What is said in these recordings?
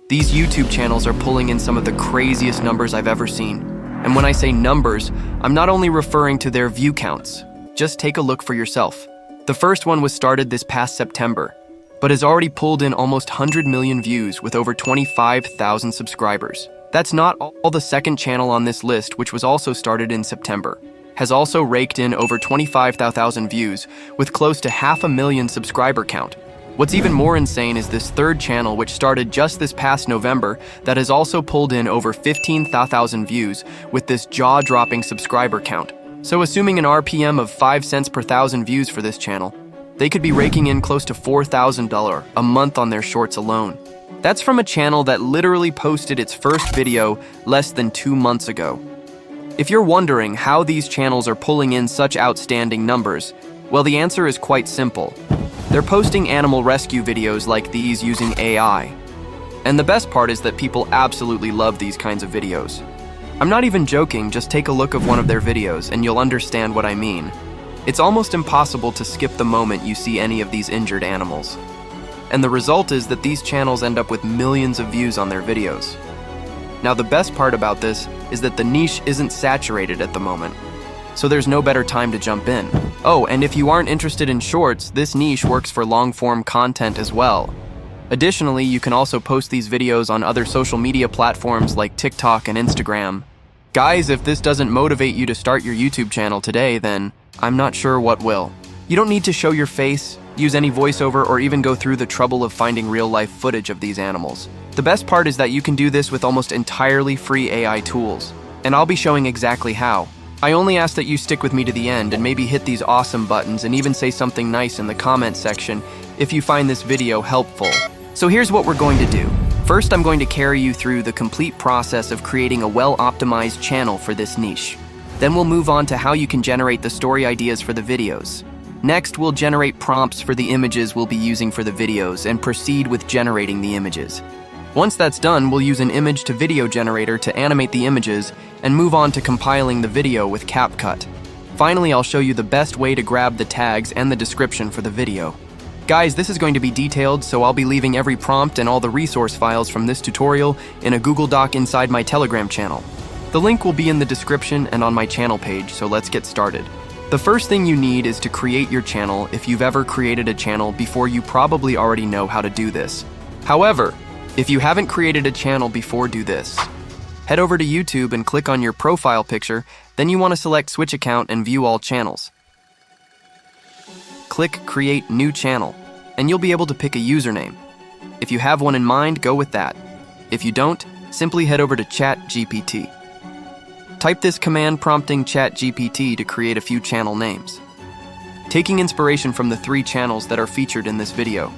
These YouTube channels are pulling in some of the craziest numbers I've ever seen. And when I say numbers, I'm not only referring to their view counts. Just take a look for yourself. The first one was started this past September, but has already pulled in almost 100 million views with over 25,000 subscribers. That's not all. The second channel on this list, which was also started in September, has also raked in over 25,000 views with close to 500,000 subscriber count. What's even more insane is this third channel, which started just this past November, that has also pulled in over 15,000 views with this jaw-dropping subscriber count. So assuming an RPM of 5 cents per thousand views for this channel, they could be raking in close to $4,000 a month on their shorts alone. That's from a channel that literally posted its first video less than 2 months ago. If you're wondering how these channels are pulling in such outstanding numbers, well, the answer is quite simple. They're posting animal rescue videos like these using AI. And the best part is that people absolutely love these kinds of videos. I'm not even joking, just take a look of one of their videos and you'll understand what I mean. It's almost impossible to skip the moment you see any of these injured animals. And the result is that these channels end up with millions of views on their videos. Now, the best part about this is that the niche isn't saturated at the moment, so there's no better time to jump in. Oh, and if you aren't interested in shorts, this niche works for long-form content as well. Additionally, you can also post these videos on other social media platforms like TikTok and Instagram. Guys, if this doesn't motivate you to start your YouTube channel today, then I'm not sure what will. You don't need to show your face, use any voiceover, or even go through the trouble of finding real-life footage of these animals. The best part is that you can do this with almost entirely free AI tools, and I'll be showing exactly how. I only ask that you stick with me to the end and maybe hit these awesome buttons and even say something nice in the comment section if you find this video helpful. So here's what we're going to do. First, I'm going to carry you through the complete process of creating a well-optimized channel for this niche. Then we'll move on to how you can generate the story ideas for the videos. Next, we'll generate prompts for the images we'll be using for the videos and proceed with generating the images. Once that's done, we'll use an image to video generator to animate the images and move on to compiling the video with CapCut. Finally, I'll show you the best way to grab the tags and the description for the video. Guys, this is going to be detailed, so I'll be leaving every prompt and all the resource files from this tutorial in a Google Doc inside my Telegram channel. The link will be in the description and on my channel page, so let's get started. The first thing you need is to create your channel. If you've ever created a channel before, you probably already know how to do this. However, if you haven't created a channel before, do this. Head over to YouTube and click on your profile picture, then you want to select Switch Account and view all channels. Click Create New Channel, and you'll be able to pick a username. If you have one in mind, go with that. If you don't, simply head over to ChatGPT. Type this command prompting ChatGPT to create a few channel names. Taking inspiration from the 3 channels that are featured in this video,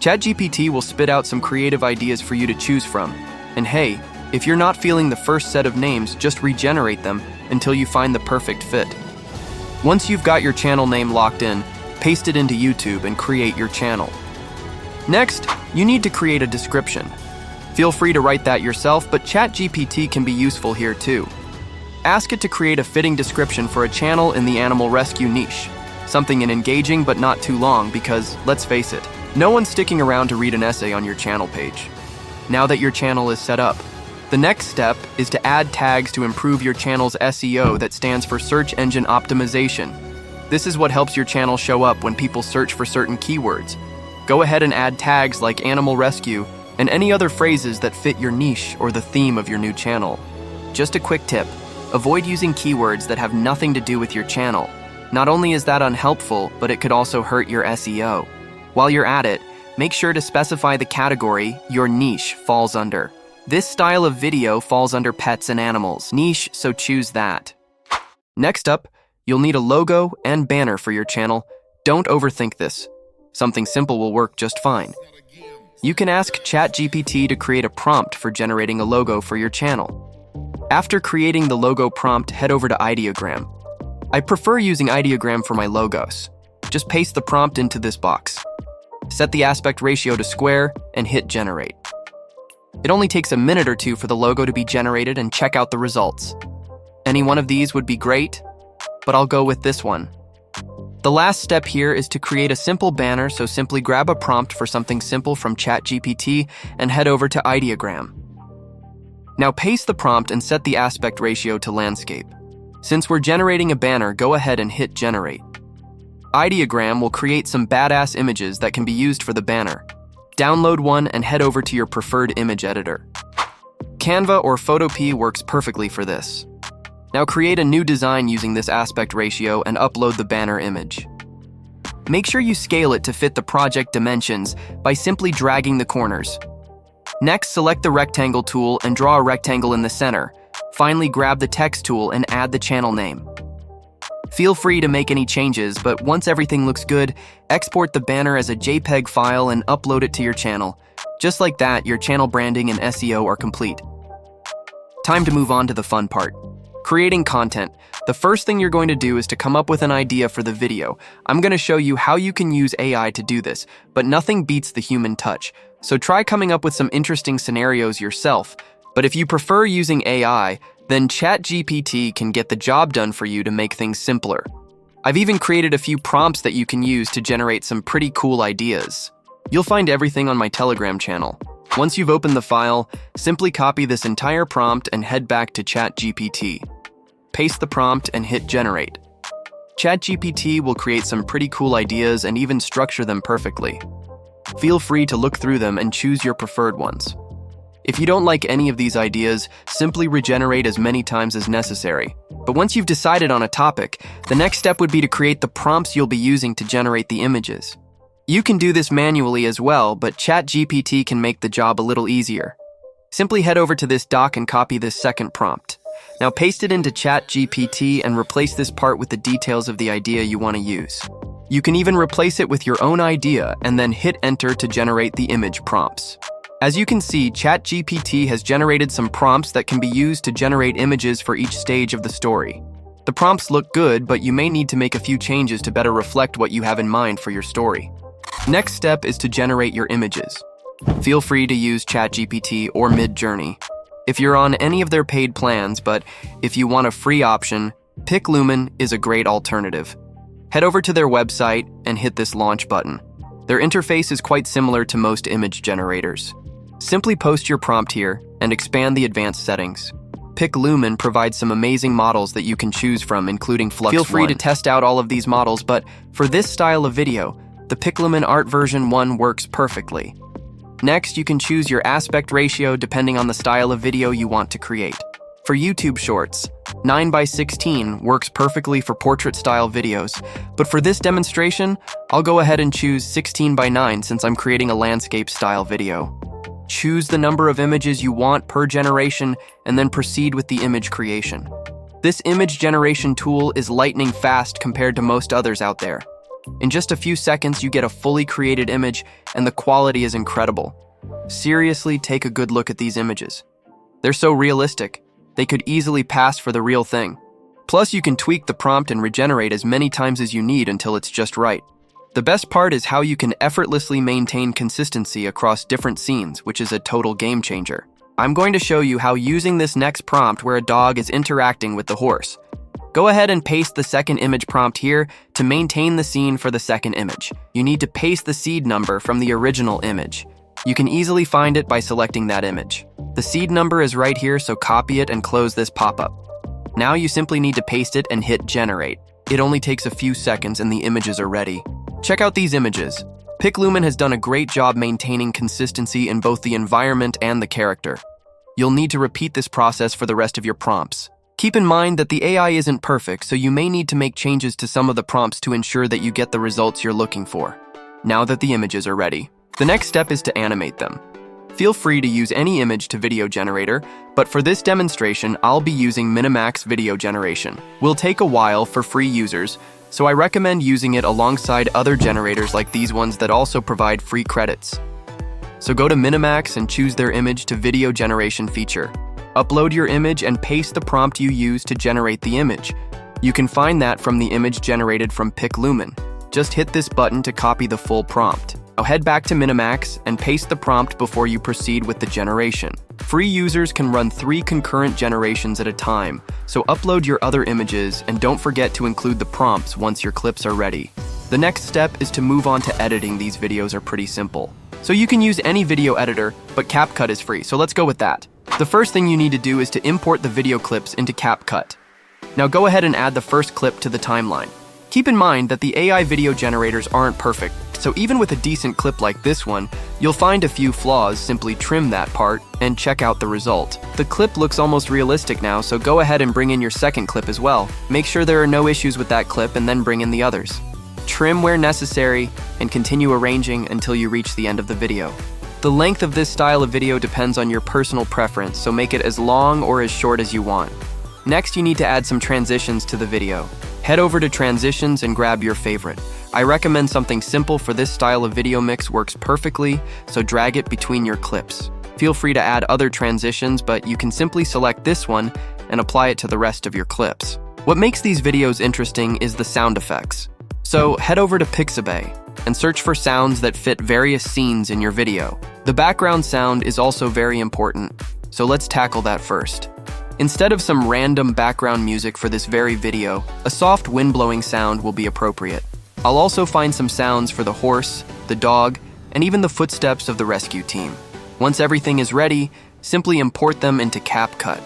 ChatGPT will spit out some creative ideas for you to choose from. And hey, if you're not feeling the first set of names, just regenerate them until you find the perfect fit. Once you've got your channel name locked in, paste it into YouTube and create your channel. Next, you need to create a description. Feel free to write that yourself, but ChatGPT can be useful here too. Ask it to create a fitting description for a channel in the animal rescue niche. Something engaging but not too long, because, let's face it, no one's sticking around to read an essay on your channel page. Now that your channel is set up, the next step is to add tags to improve your channel's SEO, that stands for Search Engine Optimization. This is what helps your channel show up when people search for certain keywords. Go ahead and add tags like animal rescue and any other phrases that fit your niche or the theme of your new channel. Just a quick tip, avoid using keywords that have nothing to do with your channel. Not only is that unhelpful, but it could also hurt your SEO. While you're at it, make sure to specify the category your niche falls under. This style of video falls under pets and animals niche, so choose that. Next up, you'll need a logo and banner for your channel. Don't overthink this. Something simple will work just fine. You can ask ChatGPT to create a prompt for generating a logo for your channel. After creating the logo prompt, head over to Ideogram. I prefer using Ideogram for my logos. Just paste the prompt into this box. Set the aspect ratio to square and hit generate. It only takes a minute or 2 for the logo to be generated, and check out the results. Any one of these would be great, but I'll go with this one. The last step here is to create a simple banner, so simply grab a prompt for something simple from ChatGPT and head over to Ideogram. Now paste the prompt and set the aspect ratio to landscape. Since we're generating a banner, go ahead and hit generate. Ideogram will create some badass images that can be used for the banner. Download one and head over to your preferred image editor. Canva or Photopea works perfectly for this. Now create a new design using this aspect ratio and upload the banner image. Make sure you scale it to fit the project dimensions by simply dragging the corners. Next, select the rectangle tool and draw a rectangle in the center. Finally, grab the text tool and add the channel name. Feel free to make any changes, but once everything looks good, export the banner as a JPEG file and upload it to your channel. Just like that, your channel branding and SEO are complete. Time to move on to the fun part. Creating content. The first thing you're going to do is to come up with an idea for the video. I'm going to show you how you can use AI to do this, but nothing beats the human touch. So try coming up with some interesting scenarios yourself. But if you prefer using AI, then ChatGPT can get the job done for you to make things simpler. I've even created a few prompts that you can use to generate some pretty cool ideas. You'll find everything on my Telegram channel. Once you've opened the file, simply copy this entire prompt and head back to ChatGPT. Paste the prompt and hit generate. ChatGPT will create some pretty cool ideas and even structure them perfectly. Feel free to look through them and choose your preferred ones. If you don't like any of these ideas, simply regenerate as many times as necessary. But once you've decided on a topic, the next step would be to create the prompts you'll be using to generate the images. You can do this manually as well, but ChatGPT can make the job a little easier. Simply head over to this doc and copy this second prompt. Now paste it into ChatGPT and replace this part with the details of the idea you want to use. You can even replace it with your own idea and then hit enter to generate the image prompts. As you can see, ChatGPT has generated some prompts that can be used to generate images for each stage of the story. The prompts look good, but you may need to make a few changes to better reflect what you have in mind for your story. Next step is to generate your images. Feel free to use ChatGPT or Midjourney if you're on any of their paid plans, but if you want a free option, PicLumen is a great alternative. Head over to their website and hit this launch button. Their interface is quite similar to most image generators. Simply post your prompt here and expand the advanced settings. PicLumen provides some amazing models that you can choose from, including Flux. Feel free to test out all of these models, but for this style of video, the PicLumen Art version 1 works perfectly. Next, you can choose your aspect ratio depending on the style of video you want to create. For YouTube Shorts, 9:16 works perfectly for portrait-style videos, but for this demonstration, I'll go ahead and choose 16:9 since I'm creating a landscape-style video. Choose the number of images you want per generation and then proceed with the image creation. This image generation tool is lightning fast compared to most others out there. In just a few seconds, you get a fully created image and the quality is incredible. Seriously, take a good look at these images. They're so realistic, they could easily pass for the real thing. Plus, you can tweak the prompt and regenerate as many times as you need until it's just right. The best part is how you can effortlessly maintain consistency across different scenes, which is a total game changer. I'm going to show you how using this next prompt where a dog is interacting with the horse. Go ahead and paste the second image prompt here to maintain the scene for the second image. You need to paste the seed number from the original image. You can easily find it by selecting that image. The seed number is right here, so copy it and close this pop-up. Now you simply need to paste it and hit generate. It only takes a few seconds and the images are ready. Check out these images. PicLumen has done a great job maintaining consistency in both the environment and the character. You'll need to repeat this process for the rest of your prompts. Keep in mind that the AI isn't perfect, so you may need to make changes to some of the prompts to ensure that you get the results you're looking for. Now that the images are ready, the next step is to animate them. Feel free to use any image to video generator, but for this demonstration, I'll be using Minimax Video Generation. Will take a while for free users, so I recommend using it alongside other generators like these ones that also provide free credits. So go to Minimax and choose their image to video generation feature. Upload your image and paste the prompt you use to generate the image. You can find that from the image generated from PicLumen. Just hit this button to copy the full prompt. Now head back to Minimax and paste the prompt before you proceed with the generation. Free users can run 3 concurrent generations at a time, so upload your other images and don't forget to include the prompts once your clips are ready. The next step is to move on to editing. These videos are pretty simple. So you can use any video editor, but CapCut is free, so let's go with that. The first thing you need to do is to import the video clips into CapCut. Now go ahead and add the first clip to the timeline. Keep in mind that the AI video generators aren't perfect, so even with a decent clip like this one, you'll find a few flaws. Simply trim that part and check out the result. The clip looks almost realistic now, so go ahead and bring in your second clip as well. Make sure there are no issues with that clip and then bring in the others. Trim where necessary and continue arranging until you reach the end of the video. The length of this style of video depends on your personal preference, so make it as long or as short as you want. Next, you need to add some transitions to the video. Head over to Transitions and grab your favorite. I recommend something simple for this style of video mix. Works perfectly, so drag it between your clips. Feel free to add other transitions, but you can simply select this one and apply it to the rest of your clips. What makes these videos interesting is the sound effects. So head over to Pixabay and search for sounds that fit various scenes in your video. The background sound is also very important, so let's tackle that first. Instead of some random background music for this very video, a soft wind-blowing sound will be appropriate. I'll also find some sounds for the horse, the dog, and even the footsteps of the rescue team. Once everything is ready, simply import them into CapCut.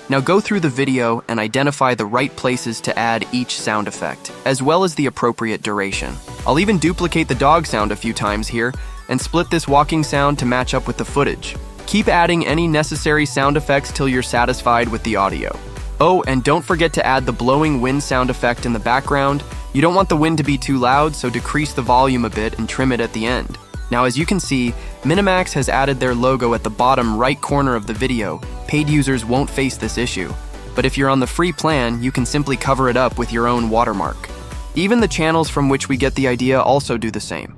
Now go through the video and identify the right places to add each sound effect, as well as the appropriate duration. I'll even duplicate the dog sound a few times here and split this walking sound to match up with the footage. Keep adding any necessary sound effects till you're satisfied with the audio. Oh, and don't forget to add the blowing wind sound effect in the background. You don't want the wind to be too loud, so decrease the volume a bit and trim it at the end. Now, as you can see, Minimax has added their logo at the bottom right corner of the video. Paid users won't face this issue, but if you're on the free plan, you can simply cover it up with your own watermark. Even the channels from which we get the idea also do the same.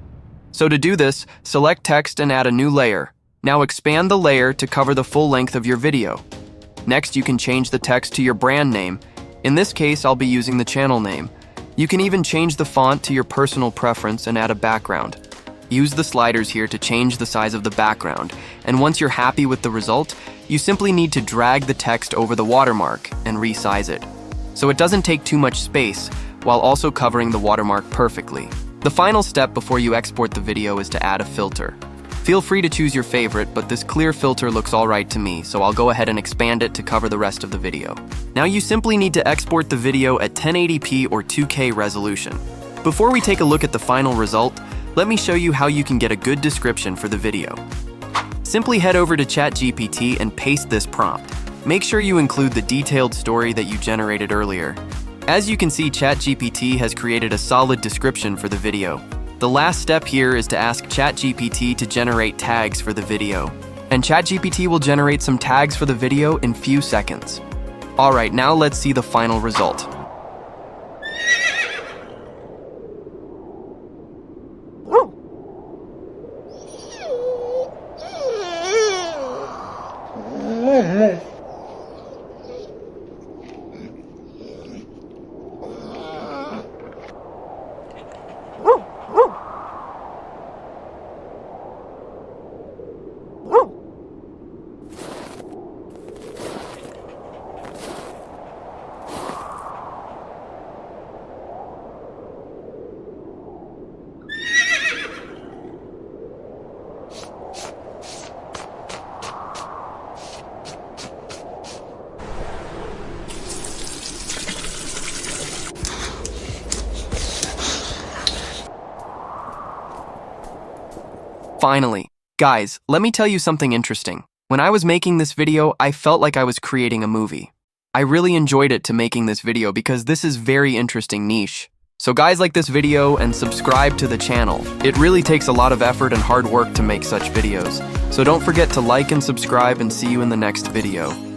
So to do this, select text and add a new layer. Now expand the layer to cover the full length of your video. Next, you can change the text to your brand name. In this case, I'll be using the channel name. You can even change the font to your personal preference and add a background. Use the sliders here to change the size of the background, and once you're happy with the result, you simply need to drag the text over the watermark and resize it, so it doesn't take too much space while also covering the watermark perfectly. The final step before you export the video is to add a filter. Feel free to choose your favorite, but this clear filter looks alright to me, so I'll go ahead and expand it to cover the rest of the video. Now you simply need to export the video at 1080p or 2K resolution. Before we take a look at the final result, let me show you how you can get a good description for the video. Simply head over to ChatGPT and paste this prompt. Make sure you include the detailed story that you generated earlier. As you can see, ChatGPT has created a solid description for the video. The last step here is to ask ChatGPT to generate tags for the video. And ChatGPT will generate some tags for the video in few seconds. Alright, now let's see the final result. Finally, guys, let me tell you something interesting. When I was making this video, I felt like I was creating a movie. I really enjoyed it to making this video because this is very interesting niche. So guys, like this video and subscribe to the channel. It really takes a lot of effort and hard work to make such videos. So don't forget to like and subscribe, and see you in the next video.